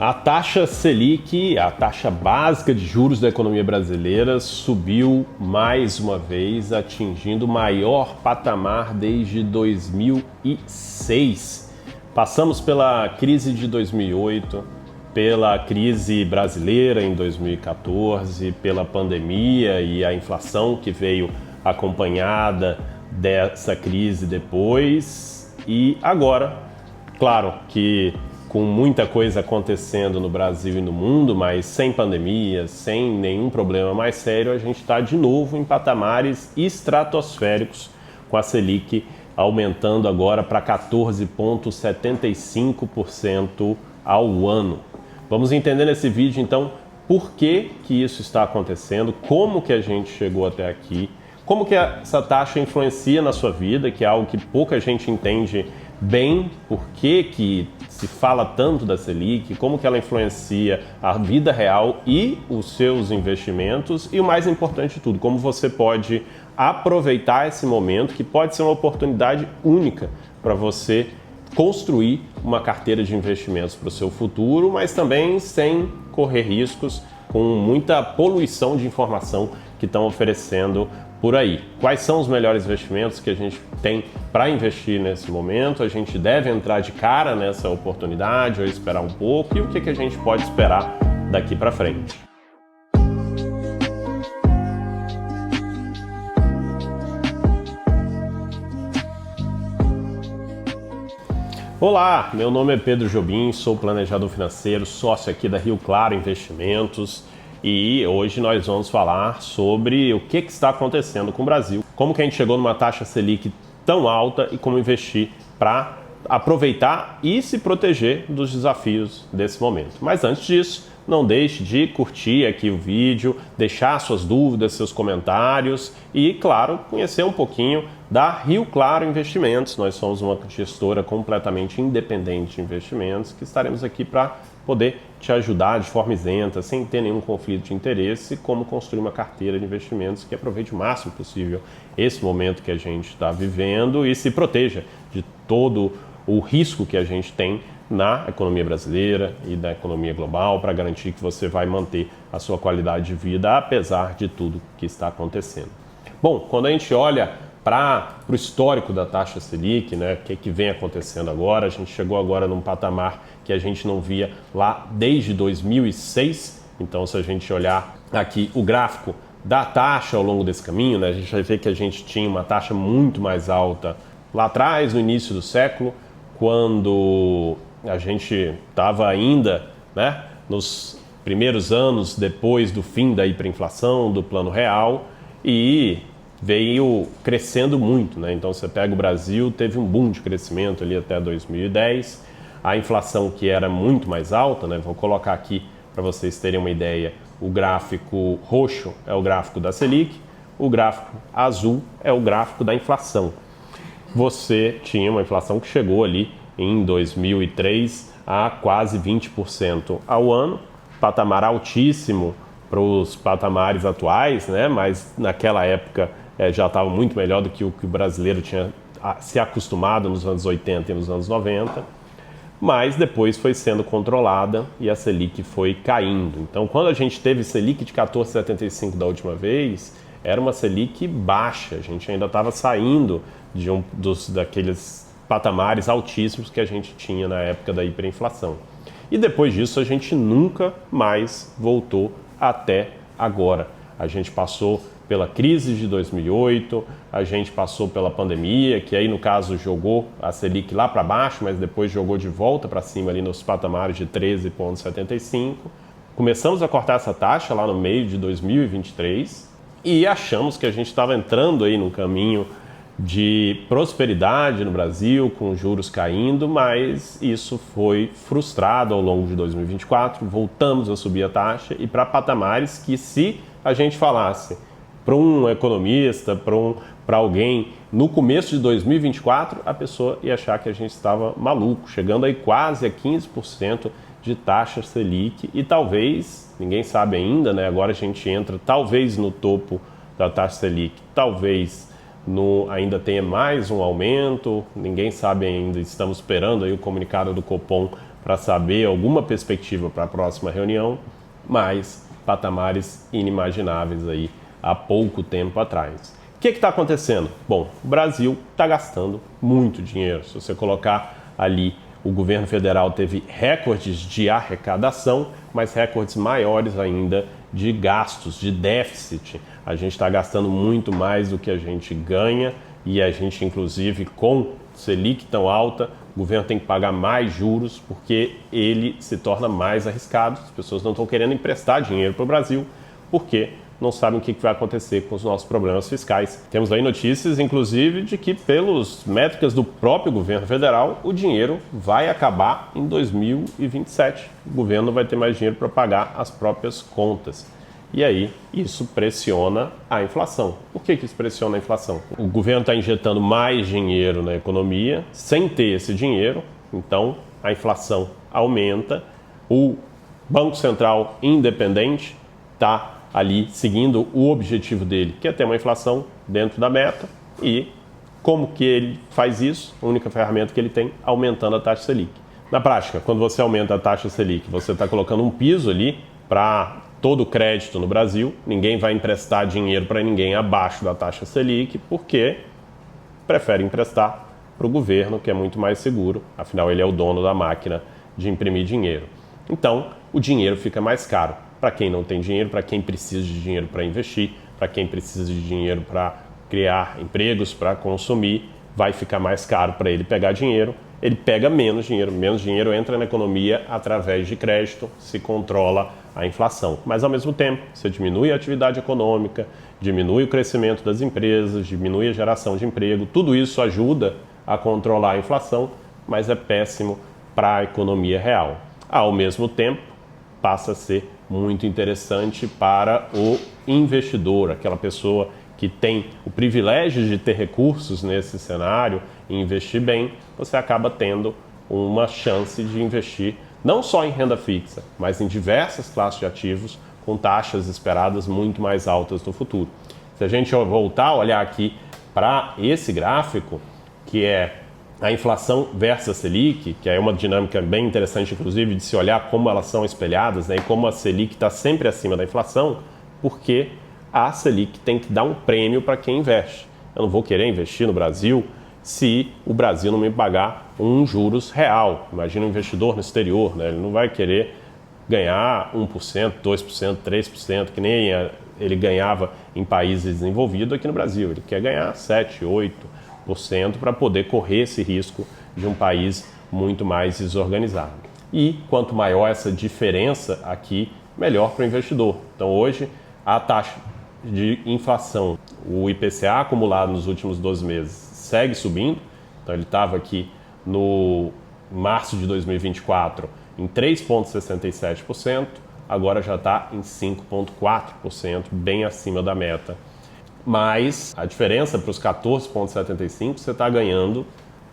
A taxa Selic, a taxa básica de juros da economia brasileira, subiu mais uma vez, atingindo o maior patamar desde 2006. Passamos pela crise de 2008, pela crise brasileira em 2014, pela pandemia e a inflação que veio acompanhada dessa crise depois. E agora, claro que com muita coisa acontecendo no Brasil e no mundo, mas sem pandemia, sem nenhum problema mais sério, a gente está de novo em patamares estratosféricos, com a Selic aumentando agora para 14,75% ao ano. Vamos entender nesse vídeo, então, por que isso está acontecendo, como que a gente chegou até aqui, como que essa taxa influencia na sua vida, que é algo que pouca gente entende bem, por que se fala tanto da Selic, como que ela influencia a vida real e os seus investimentos e o mais importante de tudo, como você pode aproveitar esse momento que pode ser uma oportunidade única para você construir uma carteira de investimentos para o seu futuro, mas também sem correr riscos com muita poluição de informação que estão oferecendo por aí. Quais são os melhores investimentos que a gente tem para investir nesse momento? A gente deve entrar de cara nessa oportunidade ou esperar um pouco? E o que a gente pode esperar daqui para frente? Olá, meu nome é Pedro Jobim, sou planejador financeiro, sócio aqui da Rio Claro Investimentos. E hoje nós vamos falar sobre o que está acontecendo com o Brasil, como que a gente chegou numa taxa Selic tão alta e como investir para aproveitar e se proteger dos desafios desse momento. Mas antes disso, não deixe de curtir aqui o vídeo, deixar suas dúvidas, seus comentários e, claro, conhecer um pouquinho da Rio Claro Investimentos. Nós somos uma gestora completamente independente de investimentos que estaremos aqui para poder te ajudar de forma isenta, sem ter nenhum conflito de interesse, como construir uma carteira de investimentos que aproveite o máximo possível esse momento que a gente está vivendo e se proteja de todo o risco que a gente tem na economia brasileira e da economia global para garantir que você vai manter a sua qualidade de vida apesar de tudo que está acontecendo. Bom, quando a gente olha para o histórico da taxa Selic, né, o que vem acontecendo agora, a gente chegou agora num patamar que a gente não via lá desde 2006. Então, se a gente olhar aqui o gráfico da taxa ao longo desse caminho, né, a gente vai ver que a gente tinha uma taxa muito mais alta lá atrás, no início do século, quando a gente estava ainda, né, nos primeiros anos depois do fim da hiperinflação, do Plano Real, e veio crescendo muito, né? Então você pega o Brasil, teve um boom de crescimento ali até 2010, a inflação que era muito mais alta, né? Vou colocar aqui para vocês terem uma ideia, o gráfico roxo é o gráfico da Selic, o gráfico azul é o gráfico da inflação. Você tinha uma inflação que chegou ali em 2003 a quase 20% ao ano, patamar altíssimo para os patamares atuais, né? Mas naquela época já estava muito melhor do que o brasileiro tinha se acostumado nos anos 80 e nos anos 90, mas depois foi sendo controlada e a Selic foi caindo. Então, quando a gente teve Selic de 14,75 da última vez, era uma Selic baixa, a gente ainda estava saindo de daqueles patamares altíssimos que a gente tinha na época da hiperinflação. E depois disso a gente nunca mais voltou até agora. A gente passou pela crise de 2008, a gente passou pela pandemia, que aí no caso jogou a Selic lá para baixo, mas depois jogou de volta para cima ali nos patamares de 13,75. Começamos a cortar essa taxa lá no meio de 2023 e achamos que a gente estava entrando aí num caminho de prosperidade no Brasil, com juros caindo, mas isso foi frustrado ao longo de 2024, voltamos a subir a taxa e para patamares que, se a gente falasse para um economista, para alguém no começo de 2024, a pessoa ia achar que a gente estava maluco, chegando aí quase a 15% de taxa Selic e talvez, ninguém sabe ainda, né? Agora a gente entra talvez no topo da taxa Selic, talvez ainda tenha mais um aumento, ninguém sabe ainda, estamos esperando aí o comunicado do Copom para saber alguma perspectiva para a próxima reunião, mas patamares inimagináveis aí há pouco tempo atrás. O que está acontecendo? Bom, o Brasil está gastando muito dinheiro. Se você colocar ali, o governo federal teve recordes de arrecadação, mas recordes maiores ainda de gastos, de déficit. A gente está gastando muito mais do que a gente ganha e a gente, inclusive, com Selic tão alta, o governo tem que pagar mais juros porque ele se torna mais arriscado. As pessoas não estão querendo emprestar dinheiro para o Brasil porque não sabem o que vai acontecer com os nossos problemas fiscais. Temos aí notícias, inclusive, de que, pelas métricas do próprio governo federal, o dinheiro vai acabar em 2027. O governo não vai ter mais dinheiro para pagar as próprias contas. E aí, isso pressiona a inflação. Por que isso pressiona a inflação? O governo está injetando mais dinheiro na economia sem ter esse dinheiro, então a inflação aumenta. O Banco Central independente está ali seguindo o objetivo dele, que é ter uma inflação dentro da meta. E como que ele faz isso? A única ferramenta que ele tem, aumentando a taxa Selic. Na prática, quando você aumenta a taxa Selic, você está colocando um piso ali para todo o crédito no Brasil. Ninguém vai emprestar dinheiro para ninguém abaixo da taxa Selic, porque prefere emprestar para o governo, que é muito mais seguro. Afinal, ele é o dono da máquina de imprimir dinheiro. Então, o dinheiro fica mais caro para quem não tem dinheiro, para quem precisa de dinheiro para investir, para quem precisa de dinheiro para criar empregos, para consumir. Vai ficar mais caro para ele pegar dinheiro. Ele pega menos dinheiro entra na economia através de crédito, se controla a inflação. Mas, ao mesmo tempo, você diminui a atividade econômica, diminui o crescimento das empresas, diminui a geração de emprego. Tudo isso ajuda a controlar a inflação, mas é péssimo para a economia real. Ao mesmo tempo, passa a ser muito interessante para o investidor, aquela pessoa que tem o privilégio de ter recursos nesse cenário e investir bem. Você acaba tendo uma chance de investir não só em renda fixa, mas em diversas classes de ativos com taxas esperadas muito mais altas no futuro. Se a gente voltar a olhar aqui para esse gráfico, que é a inflação versus a Selic, que é uma dinâmica bem interessante, inclusive, de se olhar como elas são espelhadas, né, e como a Selic está sempre acima da inflação, porque a Selic tem que dar um prêmio para quem investe. Eu não vou querer investir no Brasil se o Brasil não me pagar um juros real. Imagina um investidor no exterior, né? Ele não vai querer ganhar 1%, 2%, 3%, que nem ele ganhava em países desenvolvidos aqui no Brasil. Ele quer ganhar 7%, 8% para poder correr esse risco de um país muito mais desorganizado. E quanto maior essa diferença aqui, melhor para o investidor. Então hoje a taxa de inflação, o IPCA acumulado nos últimos 12 meses, segue subindo. Então ele estava aqui no março de 2024 em 3,67%, agora já está em 5,4%, bem acima da meta. Mas a diferença para os 14,75%, você está ganhando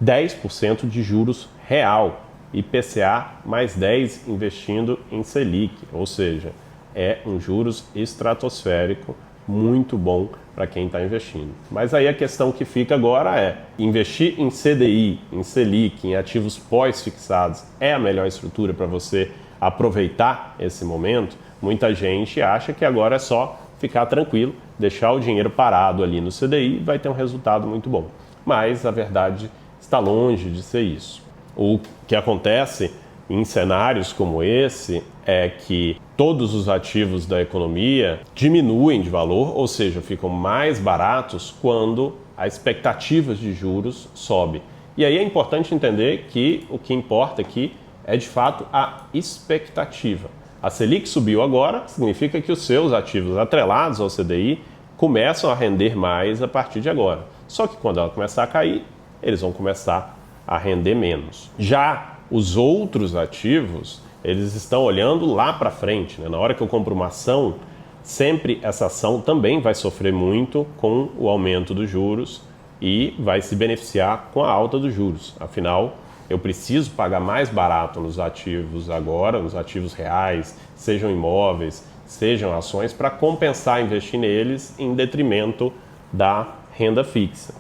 10% de juros real, IPCA mais 10 investindo em Selic, ou seja, é um juros estratosférico, muito bom para quem está investindo. Mas aí a questão que fica agora é: investir em CDI, em Selic, em ativos pós-fixados é a melhor estrutura para você aproveitar esse momento? Muita gente acha que agora é só ficar tranquilo, deixar o dinheiro parado ali no CDI e vai ter um resultado muito bom. Mas a verdade está longe de ser isso. O que acontece em cenários como esse é que todos os ativos da economia diminuem de valor, ou seja, ficam mais baratos quando a expectativa de juros sobe. E aí é importante entender que o que importa aqui é de fato a expectativa. A Selic subiu agora, significa que os seus ativos atrelados ao CDI começam a render mais a partir de agora. Só que quando ela começar a cair, eles vão começar a render menos. Já os outros ativos, eles estão olhando lá para frente, né? Na hora que eu compro uma ação, sempre essa ação também vai sofrer muito com o aumento dos juros e vai se beneficiar com a alta dos juros. Afinal, eu preciso pagar mais barato nos ativos agora, nos ativos reais, sejam imóveis, sejam ações, para compensar investir neles em detrimento da renda fixa.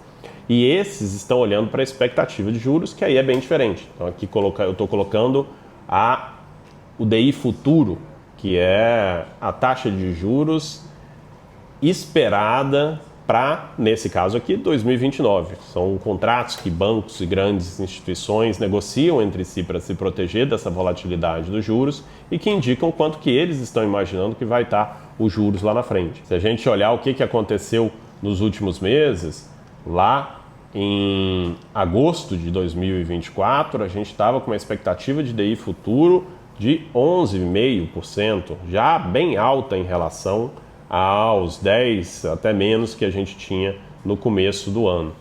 E esses estão olhando para a expectativa de juros, que aí é bem diferente. Então aqui eu estou colocando o DI futuro, que é a taxa de juros esperada para, nesse caso aqui, 2029. São contratos que bancos e grandes instituições negociam entre si para se proteger dessa volatilidade dos juros e que indicam quanto que eles estão imaginando que vai estar os juros lá na frente. Se a gente olhar o que aconteceu nos últimos meses, lá em agosto de 2024, a gente estava com uma expectativa de DI futuro de 11,5%, já bem alta em relação aos 10, até menos que a gente tinha no começo do ano.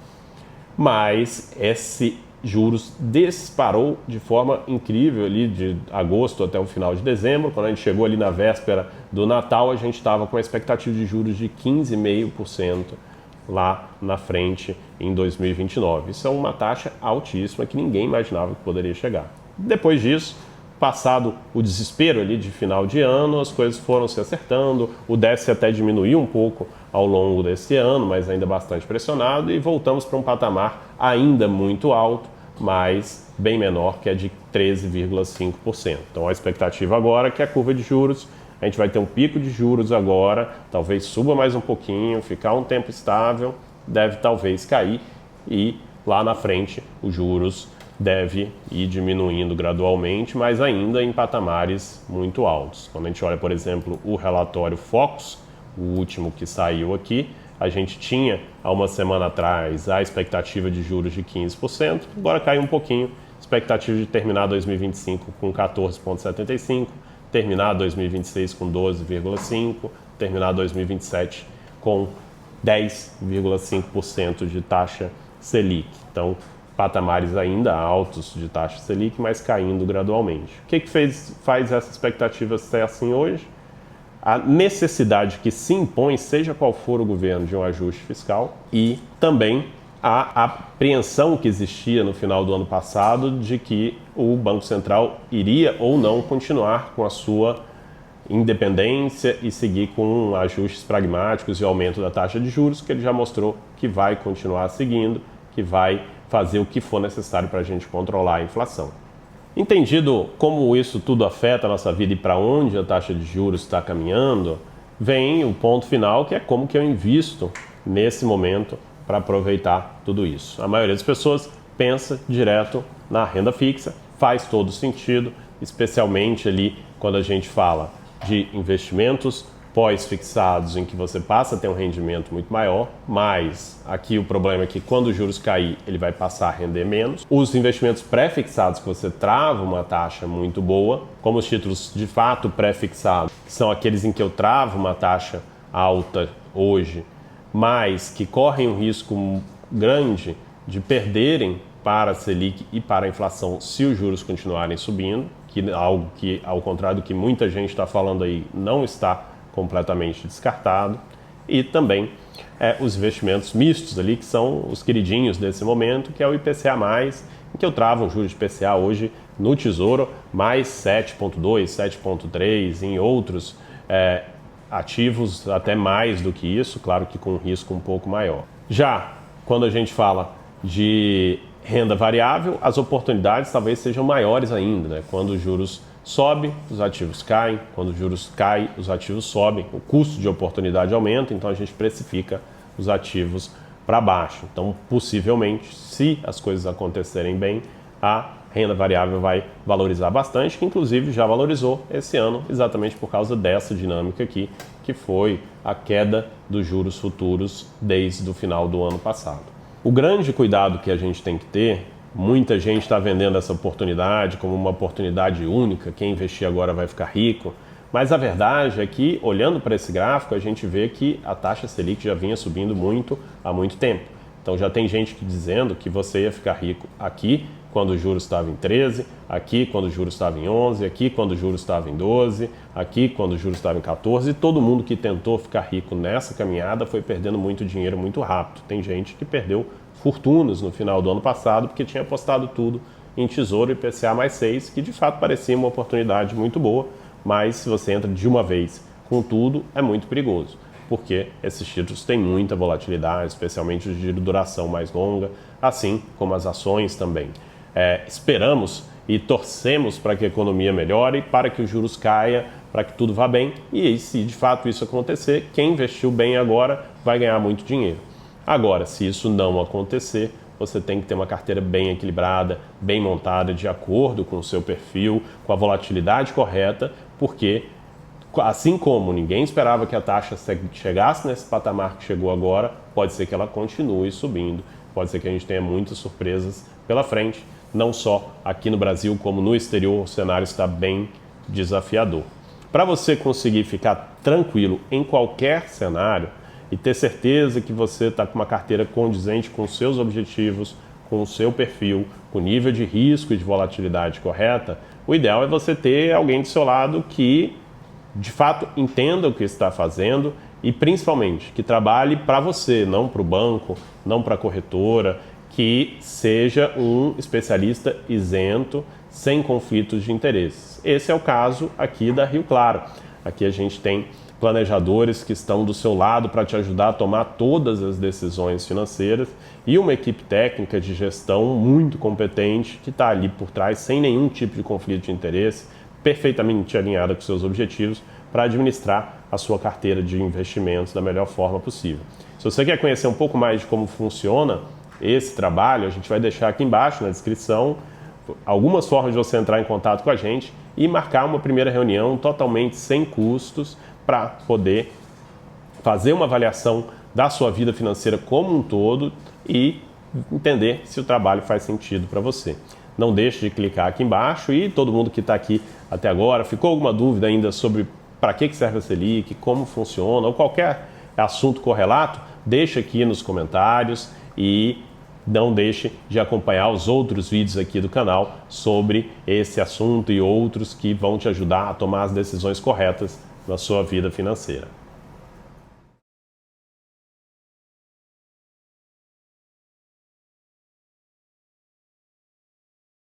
Mas esse juros disparou de forma incrível ali de agosto até o final de dezembro. Quando a gente chegou ali na véspera do Natal, a gente estava com a expectativa de juros de 15,5% lá na frente em 2029. Isso é uma taxa altíssima que ninguém imaginava que poderia chegar. Depois disso, passado o desespero ali de final de ano, as coisas foram se acertando, o déficit até diminuiu um pouco ao longo desse ano, mas ainda bastante pressionado, e voltamos para um patamar ainda muito alto, mas bem menor, que é de 13,5%. Então a expectativa agora é que a curva de juros, a gente vai ter um pico de juros agora, talvez suba mais um pouquinho, ficar um tempo estável, deve talvez cair, e lá na frente os juros deve ir diminuindo gradualmente, mas ainda em patamares muito altos. Quando a gente olha, por exemplo, o relatório Focus, o último que saiu aqui, a gente tinha há uma semana atrás a expectativa de juros de 15%, agora caiu um pouquinho, expectativa de terminar 2025 com 14,75%, terminar 2026 com 12,5%, terminar 2027 com 10,5% de taxa Selic. Então, patamares ainda altos de taxa Selic, mas caindo gradualmente. O que faz essa expectativa ser assim hoje? A necessidade que se impõe, seja qual for o governo, de um ajuste fiscal, e também a apreensão que existia no final do ano passado de que o Banco Central iria ou não continuar com a sua independência e seguir com ajustes pragmáticos e aumento da taxa de juros, que ele já mostrou que vai continuar seguindo, que vai fazer o que for necessário para a gente controlar a inflação. Entendido como isso tudo afeta a nossa vida e para onde a taxa de juros está caminhando, vem o ponto final, que é como que eu invisto nesse momento para aproveitar tudo isso. A maioria das pessoas pensa direto na renda fixa, faz todo sentido, especialmente ali quando a gente fala de investimentos pós-fixados, em que você passa a ter um rendimento muito maior, mas aqui o problema é que quando os juros cair, ele vai passar a render menos. Os investimentos pré-fixados, que você trava uma taxa muito boa, como os títulos de fato pré-fixados, que são aqueles em que eu travo uma taxa alta hoje, mas que correm um risco grande de perderem para a Selic e para a inflação se os juros continuarem subindo, que é algo que, ao contrário do que muita gente está falando aí, não está completamente descartado, e também os investimentos mistos ali, que são os queridinhos desse momento, que é o IPCA+, em que eu travo um juro de IPCA hoje no Tesouro, mais 7,2, 7,3, em outros ativos até mais do que isso, claro que com um risco um pouco maior. Já quando a gente fala de renda variável, as oportunidades talvez sejam maiores ainda, né? Quando os juros sobe, os ativos caem. Quando os juros caem, os ativos sobem. O custo de oportunidade aumenta, então a gente precifica os ativos para baixo. Então, possivelmente, se as coisas acontecerem bem, a renda variável vai valorizar bastante, que inclusive já valorizou esse ano, exatamente por causa dessa dinâmica aqui, que foi a queda dos juros futuros desde o final do ano passado. O grande cuidado que a gente tem que ter, muita gente está vendendo essa oportunidade como uma oportunidade única, quem investir agora vai ficar rico, mas a verdade é que, olhando para esse gráfico, a gente vê que a taxa Selic já vinha subindo muito há muito tempo. Então já tem gente dizendo que você ia ficar rico aqui quando o juros estava em 13, aqui quando o juros estava em 11, aqui quando o juros estava em 12, aqui quando o juros estava em 14, e todo mundo que tentou ficar rico nessa caminhada foi perdendo muito dinheiro muito rápido. Tem gente que perdeu fortunas no final do ano passado porque tinha apostado tudo em Tesouro IPCA mais 6, que de fato parecia uma oportunidade muito boa, mas se você entra de uma vez com tudo, é muito perigoso, porque esses títulos têm muita volatilidade, especialmente os de duração mais longa, assim como as ações também. Esperamos e torcemos para que a economia melhore, para que os juros caia, para que tudo vá bem. E aí, se de fato isso acontecer, quem investiu bem agora vai ganhar muito dinheiro. Agora, se isso não acontecer, você tem que ter uma carteira bem equilibrada, bem montada, de acordo com o seu perfil, com a volatilidade correta, porque assim como ninguém esperava que a taxa chegasse nesse patamar que chegou agora, pode ser que ela continue subindo, pode ser que a gente tenha muitas surpresas pela frente, não só aqui no Brasil como no exterior, o cenário está bem desafiador. Para você conseguir ficar tranquilo em qualquer cenário e ter certeza que você está com uma carteira condizente com os seus objetivos, com o seu perfil, com o nível de risco e de volatilidade correta, o ideal é você ter alguém do seu lado que de fato entenda o que está fazendo e principalmente que trabalhe para você, não para o banco, não para a corretora, que seja um especialista isento, sem conflitos de interesses. Esse é o caso aqui da Rio Claro. Aqui a gente tem planejadores que estão do seu lado para te ajudar a tomar todas as decisões financeiras e uma equipe técnica de gestão muito competente que está ali por trás sem nenhum tipo de conflito de interesse, perfeitamente alinhada com seus objetivos para administrar a sua carteira de investimentos da melhor forma possível. Se você quer conhecer um pouco mais de como funciona esse trabalho, a gente vai deixar aqui embaixo na descrição algumas formas de você entrar em contato com a gente e marcar uma primeira reunião totalmente sem custos para poder fazer uma avaliação da sua vida financeira como um todo e entender se o trabalho faz sentido para você. Não deixe de clicar aqui embaixo e todo mundo que está aqui até agora, ficou alguma dúvida ainda sobre para que serve a Selic, como funciona ou qualquer assunto correlato, deixa aqui nos comentários e não deixe de acompanhar os outros vídeos aqui do canal sobre esse assunto e outros que vão te ajudar a tomar as decisões corretas na sua vida financeira.